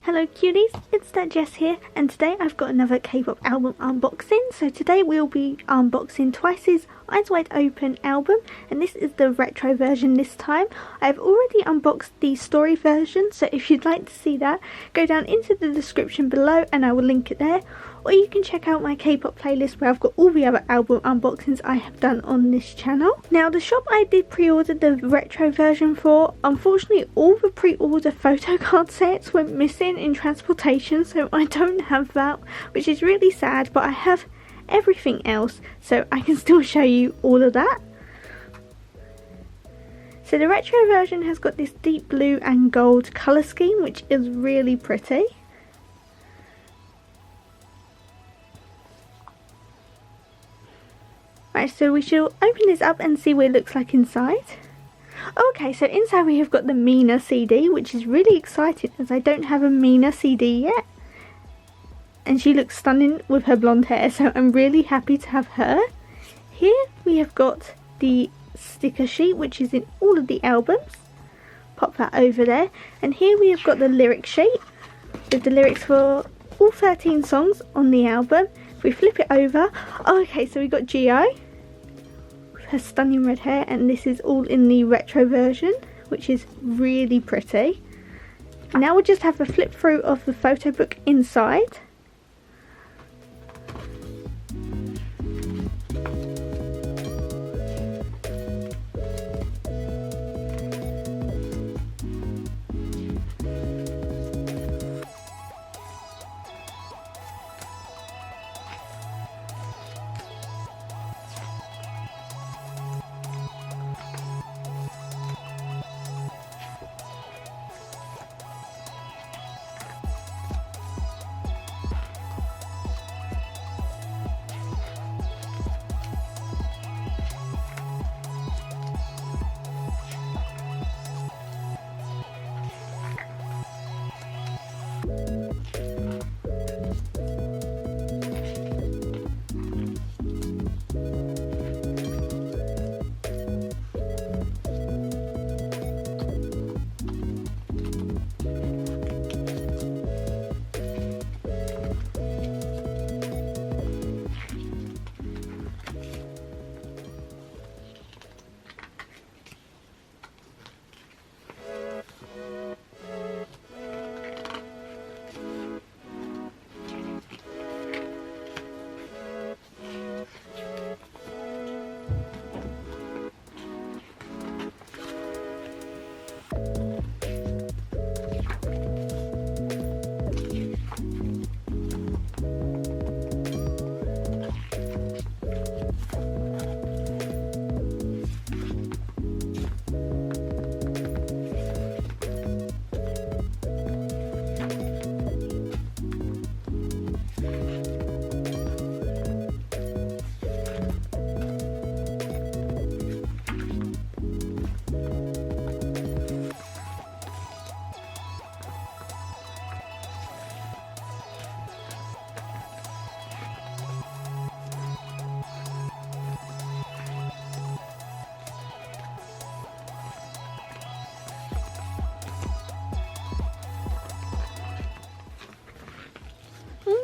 Hello cuties, it's that Jess here, and today I've got another K-pop album unboxing. So today we'll be unboxing Twice's Eyes Wide Open album, and this is the retro version this time. I've already unboxed the story version, so if you'd like to see that, go down into the description below and I will link it there. Or you can check out my K-pop playlist where I've got all the other album unboxings I have done on this channel. Now the shop I did pre-order the retro version for, unfortunately all the pre-order photo card sets went missing in transportation, so I don't have that, which is really sad, but I have everything else, so I can still show you all of that. So the retro version has got this deep blue and gold colour scheme, which is really pretty. Right, so we shall open this up and see what it looks like inside. Okay, so inside we have got the Mina CD, which is really exciting as I don't have a Mina CD yet. And she looks stunning with her blonde hair, so I'm really happy to have her. Here we have got the sticker sheet, which is in all of the albums. Pop that over there. And here we have got the lyric sheet with the lyrics for all 13 songs on the album. If we flip it over, okay, so we got Gio. Her stunning red hair, and this is all in the retro version, which is really pretty. Now we'll just have a flip through of the photo book inside.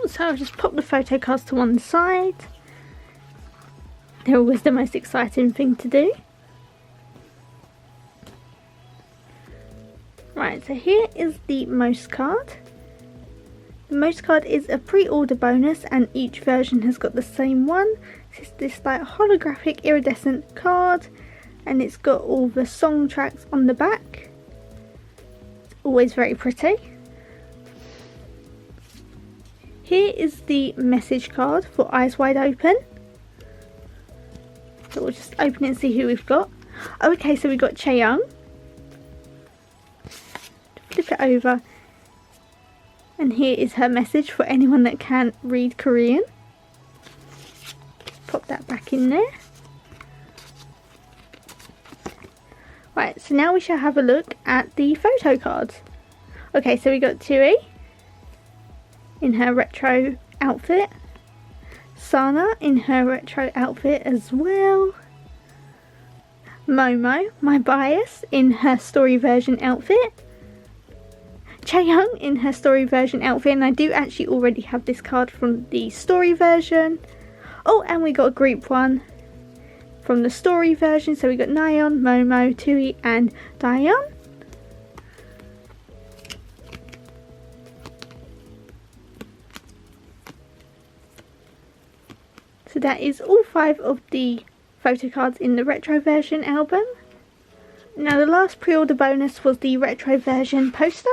So I'll just pop the photo cards to one side. They're always the most exciting thing to do. Right, so here is the most card. The most card is a pre-order bonus, and each version has got the same one. It's this like holographic iridescent card, and it's got all the song tracks on the back. It's always very pretty. Here is the message card for Eyes Wide Open. So we'll just open it and see who we've got. Okay, so we've got Chaeyoung. Flip it over. And here is her message for anyone that can't read Korean. Pop that back in there. Right, so now we shall have a look at the photo cards. Okay, so we got Tui in her retro outfit. Sana in her retro outfit as well. Momo, my bias, in her story version outfit. Chaeyoung in her story version outfit, and I do actually already have this card from the story version. Oh, and we got a group one from the story version, so we got Nayeon, Momo, Tui and Daeyeon. So that is all 5 of the photo cards in the retro version album. Now the last pre-order bonus was the retro version poster.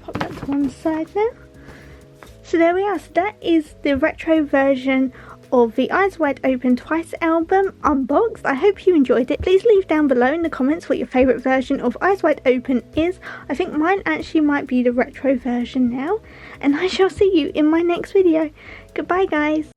Pop that to one side now. So there we are, so that is the retro version of the Eyes Wide Open Twice album unboxed. I hope you enjoyed it. Please leave down below in the comments what your favourite version of Eyes Wide Open is. I think mine actually might be the retro version now. And I shall see you in my next video. Goodbye guys.